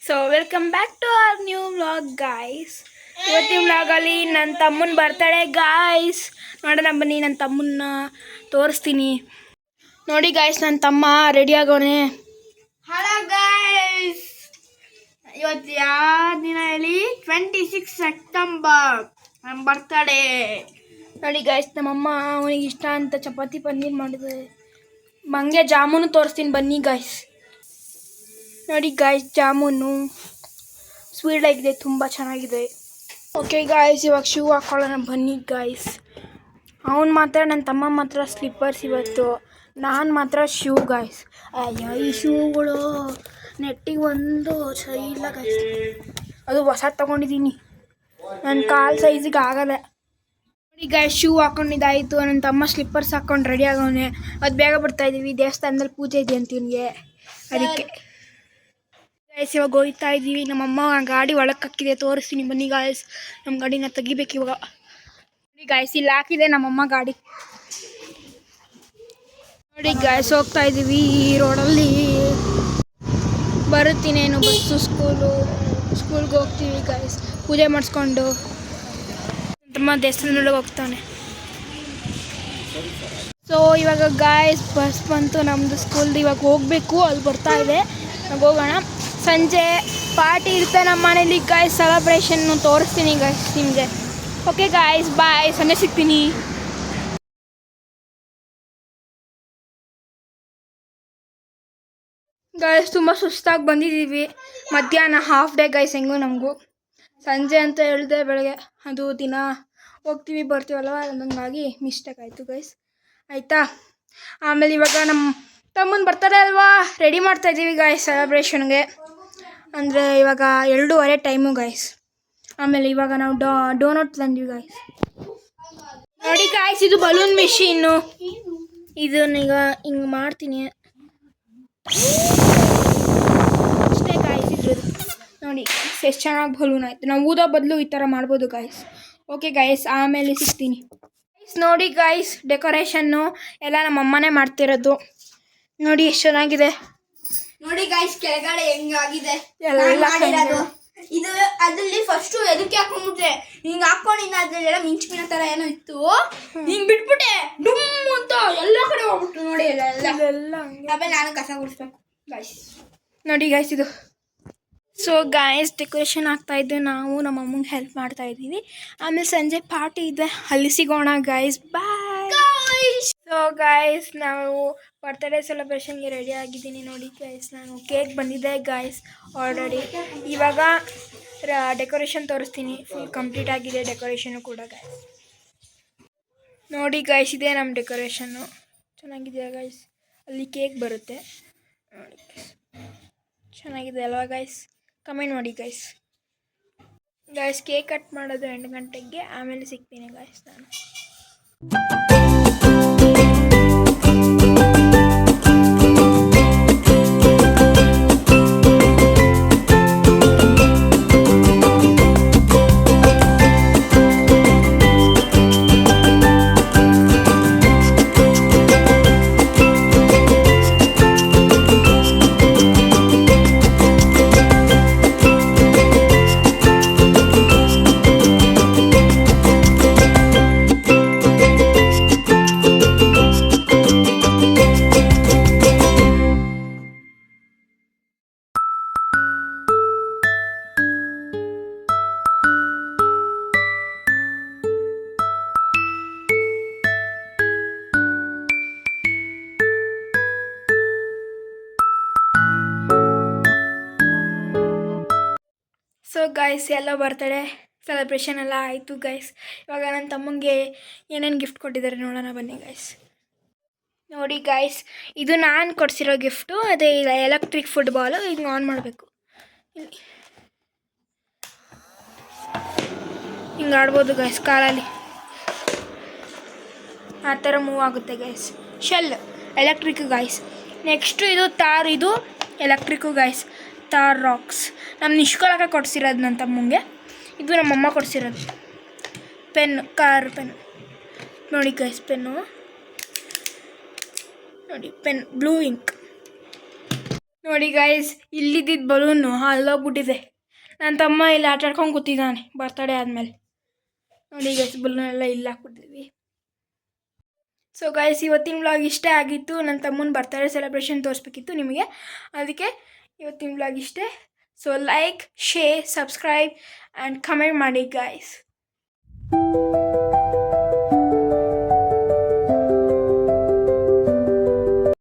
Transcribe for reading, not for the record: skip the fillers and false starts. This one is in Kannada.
So welcome back to our new vlog guys. ಇವತ್ತಿನ ವ್ಲಾಗಲ್ಲಿ ನನ್ನ ತಮ್ಮನ ಬರ್ತಡೇ ಗಾಯ್ಸ್. ನೋಡೋಣ ಬನ್ನಿ, ನನ್ನ ತಮ್ಮನ್ನ ತೋರಿಸ್ತೀನಿ. ನೋಡಿ ಗಾಯ್ಸ್, ನನ್ನ ತಮ್ಮ ರೆಡಿ ಆಗೋನೆ. ಹಲೋ ಗಾಯ್ಸ್, ಇವತ್ತು ಯಾವ ದಿನ ಹೇಳಿ? 26 ಸೆಪ್ಟೆಂಬರ್ ನನ್ನ ಬರ್ತಡೇ. ನೋಡಿ ಗಾಯ್ಸ್, ನಮ್ಮಮ್ಮ ಅವನಿಗೆ ಇಷ್ಟ ಅಂತ ಚಪಾತಿ ಪನ್ನೀರ್ ಮಾಡಿದೆ. ಮಂಗೆ ಜಾಮೂನು ತೋರಿಸ್ತೀನಿ ಬನ್ನಿ ಗಾಯ್ಸ್. ನೋಡಿ ಗಾಯ್ಸ್, ಜಾಮೂನು ಸ್ವೀಟ್ ಆಗಿದೆ, ತುಂಬ ಚೆನ್ನಾಗಿದೆ. ಓಕೆ ಗಾಯ್ಸ್, ಇವಾಗ ಶೂ ಹಾಕ್ಕೊಳ್ಳೋಣ ಬನ್ನಿ ಗಾಯ್ಸ್. ಅವನು ಮಾತ್ರ, ನನ್ನ ತಮ್ಮ ಮಾತ್ರ ಸ್ಲಿಪ್ಪರ್ಸ್ ಇವತ್ತು, ನಾನು ಮಾತ್ರ ಶೂ ಗಾಯ್ಸ್. ಅಯ್ಯೋ, ಈ ಶೂಗಳು ನೆಟ್ಟಿಗೆ ಒಂದು ಸರಿ ಇಲ್ಲ ಗಾಯ್ಸ್. ಅದು ಹೊಸ ತೊಗೊಂಡಿದ್ದೀನಿ, ನನ್ನ ಕಾಲು ಸೈಜಿಗೆ ಆಗಲ್ಲ. ನೋಡಿ ಗಾಯ್ಸ್, ಶೂ ಹಾಕೊಂಡಿದ್ದಾಯಿತು. ನನ್ನ ತಮ್ಮ ಸ್ಲಿಪ್ಪರ್ಸ್ ಹಾಕ್ಕೊಂಡು ರೆಡಿ ಆಗೋನೆ. ಅದು ಬೇಗ ಬರ್ತಾಯಿದ್ದೀವಿ, ದೇವಸ್ಥಾನದಲ್ಲಿ ಪೂಜೆ ಇದೆ ಅಂತ ಇವನಿಗೆ, ಅದಕ್ಕೆ ಗಾಯ್ಸ್ ಇವಾಗ ಹೋಗ್ತಾ ಇದ್ದೀವಿ. ನಮ್ಮಮ್ಮ ಗಾಡಿ ಒಳಕ್ಕೆ ಹಾಕಿದೆ, ತೋರಿಸ್ತೀನಿ ಬನ್ನಿ ಗಾಯ್ಸ್. ನಮ್ಮ ಗಾಡಿನ ತೆಗಿಬೇಕು ಇವಾಗ. ನೋಡಿ ಗಾಯ್ಸ್, ಇಲ್ಲಿ ಹಾಕಿದೆ ನಮ್ಮಮ್ಮ ಗಾಡಿ. ನೋಡಿ ಗಾಯ್ಸ್, ಹೋಗ್ತಾ ಇದ್ದೀವಿ ಈ ರೋಡಲ್ಲಿ. ಬರುತ್ತೀನೇನು ಬಸ್ಸು, ಸ್ಕೂಲ್ಗೆ ಹೋಗ್ತೀವಿ ಗಾಯ್ಸ್. ಪೂಜೆ ಮಾಡಿಸ್ಕೊಂಡು ತಮ್ಮ ದೇವಸ್ಥಾನದೊಳಗೆ ಹೋಗ್ತಾನೆ. ಸೊ ಇವಾಗ ಗಾಯ್ಸ್ ಬಸ್ ಬಂತು ನಮ್ಮದು ಸ್ಕೂಲ್ದು. ಇವಾಗ ಹೋಗಬೇಕು, ಅಲ್ಲಿ ಬರ್ತಾ ಇದೆ, ನಾವು ಹೋಗೋಣ. ಸಂಜೆ ಪಾರ್ಟಿ ಇರುತ್ತೆ ನಮ್ಮ ಮನೇಲಿ ಗಾಯ್ಸ್, ಸೆಲೆಬ್ರೇಷನ್ನು ತೋರಿಸ್ತೀನಿ ಗಾಯ್ಸ್ ನಿಮಗೆ. ಓಕೆ ಗಾಯ್ಸ್, ಬಾಯ್, ಸಂಜೆ ಸಿಗ್ತೀನಿ. ಗಾಯ್ಸ್, ತುಂಬ ಸುಸ್ತಾಗಿ ಬಂದಿದ್ದೀವಿ. ಮಧ್ಯಾಹ್ನ ಹಾಫ್ ಡೇ ಗಾಯ್ಸ್, ಹೆಂಗೋ ನಮಗೂ. ಸಂಜೆ ಅಂತ ಹೇಳಿದೆ, ಬೆಳಗ್ಗೆ ಅದು ದಿನ ಹೋಗ್ತೀವಿ ಬರ್ತೀವಲ್ವ, ಹಂಗಾಗಿ ಮಿಸ್ಟೇಕ್ ಆಯಿತು ಗೈಸ್. ಆಯಿತಾ, ಆಮೇಲೆ ಇವಾಗ ನಮ್ಮ ತಮ್ಮನ ಬರ್ತಾರೆ ಅಲ್ವಾ, ರೆಡಿ ಮಾಡ್ತಾಯಿದ್ದೀವಿ ಗಾಯ್ಸ್ ಸೆಲೆಬ್ರೇಷನ್ಗೆ. ಅಂದರೆ ಇವಾಗ 2:30 ಟೈಮು ಗಾಯ್ಸ್. ಆಮೇಲೆ ಇವಾಗ ನಾವು ಡೋನಟ್ ತಂದ್ವಿ ಗಾಯ್ಸ್. ನೋಡಿ ಗಾಯ್ಸ್, ಇದು ಬಲೂನ್ ಮೆಷೀನು. ಇದನ್ನೀಗ ಹಿಂಗೆ ಮಾಡ್ತೀನಿ ಅಷ್ಟೇ ಗಾಯ್ಸ್. ಇದ್ರದ್ದು ನೋಡಿ ಎಷ್ಟು ಚೆನ್ನಾಗಿ ಬಲೂನ್ ಆಯಿತು. ನಾವು ಊದೋ ಬದಲು ಈ ಥರ ಮಾಡ್ಬೋದು ಗಾಯ್ಸ್. ಓಕೆ ಗಾಯ್ಸ್, ಆಮೇಲೆ ಸಿಗ್ತೀನಿ ಗಾಯ್ಸ್. ನೋಡಿ ಗಾಯ್ಸ್, ಡೆಕೋರೇಷನ್ನು ಎಲ್ಲ ನಮ್ಮ ಅಮ್ಮನೇ ಮಾಡ್ತಿರೋದು. ನೋಡಿ ಎಷ್ಟು ಚೆನ್ನಾಗಿದೆ. ನೋಡಿ ಗಾಯ್ಸ್, ಕೆಳಗಡೆ ಹೆಂಗಾಗಿದೆ ಎಲ್ಲ ಮಾಡಿರೋದು. ಇದು ಅದ್ರಲ್ಲಿ ಫಸ್ಟು ಎದಕ್ಕೆ ಹಾಕೊಂಡ್ಬಿಟ್ರೆ ಹಿಂಗೆ ಹಾಕೊಂಡಿನ, ಅದ್ರಲ್ಲೆಲ್ಲ ಮಿಂಚಿನ ಥರ ಏನೋ ಇತ್ತು, ಹಿಂಗೆ ಬಿಟ್ಬಿಟ್ಟೆ ಡುಮ್ ಅಂತ ಎಲ್ಲ ಕಡೆ ಹೋಗ್ಬಿಟ್ಟು. ನೋಡಿ ಎಲ್ಲ ಆಮೇಲೆ ನಾನು ಕಸ ಗುಡಿಸ್ಬೇಕು ಗಾಯ್ಸ್. ನೋಡಿ ಗಾಯ್ಸ್ ಇದು. ಸೊ ಗಾಯ್ಸ್, ಡೆಕೋರೇಷನ್ ಆಗ್ತಾಯಿದ್ದೆ, ನಾವು ನಮ್ಮ ಅಮ್ಮಂಗೆ ಹೆಲ್ಪ್ ಮಾಡ್ತಾ ಇದ್ದೀವಿ. ಆಮೇಲೆ ಸಂಜೆ ಪಾರ್ಟಿ ಇದೆ, ಅಲ್ಲಿ ಸಿಗೋಣ ಗಾಯ್ಸ್. ಬಾಯ್. ಸೊ ಗಾಯ್ಸ್, ನಾವು ಬರ್ತ್ಡೇ ಸೆಲೆಬ್ರೇಷನ್ಗೆ ರೆಡಿ ಆಗಿದ್ದೀನಿ. ನೋಡಿ ಗಾಯ್ಸ್, ನಾನು ಕೇಕ್ ಬಂದಿದ್ದೆ ಗಾಯ್ಸ್ ಆಲ್ರೆಡಿ. ಇವಾಗ ಡೆಕೋರೇಷನ್ ತೋರಿಸ್ತೀನಿ. ಫುಲ್ ಕಂಪ್ಲೀಟ್ ಆಗಿದೆ ಡೆಕೋರೇಷನ್ನು ಕೂಡ ಗಾಯ್ಸ್. ನೋಡಿ ಗಾಯ್ಸ್, ಇದೆ ನಮ್ಮ ಡೆಕೋರೇಷನ್ನು. ಚೆನ್ನಾಗಿದೆ ಗಾಯ್ಸ್. ಅಲ್ಲಿ ಕೇಕ್ ಬರುತ್ತೆ ನೋಡಿ, ಚೆನ್ನಾಗಿದೆ ಅಲ್ವಾ ಗಾಯ್ಸ್? ಕಮೆಂಟ್ ಮಾಡಿ ಗಾಯ್ಸ್. ಕೇಕ್ ಕಟ್ ಮಾಡೋದು 8 ಗಂಟೆಗೆ, ಆಮೇಲೆ ಸಿಗ್ತೀನಿ ಗಾಯ್ಸ್ ನಾನು. ಸೊ ಗಾಯ್ಸ್, ಎಲ್ಲ ಬರ್ತಡೇ ಸೆಲೆಬ್ರೇಷನ್ ಎಲ್ಲ ಆಯಿತು ಗೈಸ್. ಇವಾಗ ನನ್ನ ತಮ್ಮಂಗೆ ಏನೇನು ಗಿಫ್ಟ್ ಕೊಟ್ಟಿದ್ದಾರೆ ನೋಡೋಣ ಬನ್ನಿ ಗೈಸ್. ನೋಡಿ ಗೈಸ್, ಇದು ನಾನು ಕೊಡಿಸಿರೋ ಗಿಫ್ಟು. ಅದೇ ಎಲೆಕ್ಟ್ರಿಕ್ ಫುಟ್ಬಾಲು. ಹಿಂಗೆ ಆನ್ ಮಾಡಬೇಕು, ಇಲ್ಲಿ ಹಿಂಗೆ ಆಡ್ಬೋದು ಗೈಸ್, ಕಾಲಲ್ಲಿ ಆ ಥರ ಮೂವ್ ಆಗುತ್ತೆ guys. Shell electric guys. Next ಇದು ತಾರ್, ಇದು ಎಲೆಕ್ಟ್ರಿಕ್ಕು ಗೈಸ್. ತಾರ್ ರಾಕ್ಸ್ ನಮ್ಮ ನಿಷ್ಕೊಳಕ್ಕೆ ಕೊಡಿಸಿರೋದು ನನ್ನ ತಮ್ಮಂಗೆ. ಇದು ನಮ್ಮಮ್ಮ ಕೊಡಿಸಿರೋದು. ಪೆನ್ನು, ಕಾರ್ ಪೆನ್ ನೋಡಿ ಗೈಸ್, ಪೆನ್ನು ನೋಡಿ, ಪೆನ್ ಬ್ಲೂ ಇಂಕ್. ನೋಡಿ ಗಾಯ್ಸ್, ಇಲ್ಲಿದ್ದಿದ್ದು ಬಲೂನು ಅಲ್ಲೋಗ್ಬಿಟ್ಟಿದೆ. ನನ್ನ ತಮ್ಮ ಇಲ್ಲಿ ಆಟ ಆಡ್ಕೊಂಡು ಕೂತಿದ್ದಾನೆ ಬರ್ತಡೇ ಆದಮೇಲೆ. ನೋಡಿ ಗೈಸ್, ಬಲೂನ್ ಎಲ್ಲ ಇಲ್ಲಿ ಹಾಕ್ಬಿಟ್ಟಿದ್ವಿ. ಸೊ ಗೈಸ್, ಇವತ್ತಿನ ವ್ಲಾಗ್ ಇಷ್ಟೇ ಆಗಿತ್ತು. ನನ್ನ ತಮ್ಮನ ಬರ್ತಡೇ ಸೆಲೆಬ್ರೇಷನ್ ತೋರಿಸ್ಬೇಕಿತ್ತು ನಿಮಗೆ, ಅದಕ್ಕೆ ಇವತ್ತಿನ ವ್ಲಾಗ್ ಇಷ್ಟೇ. So like, share, subscribe and comment ಮಾಡಿ ಗೈಸ್.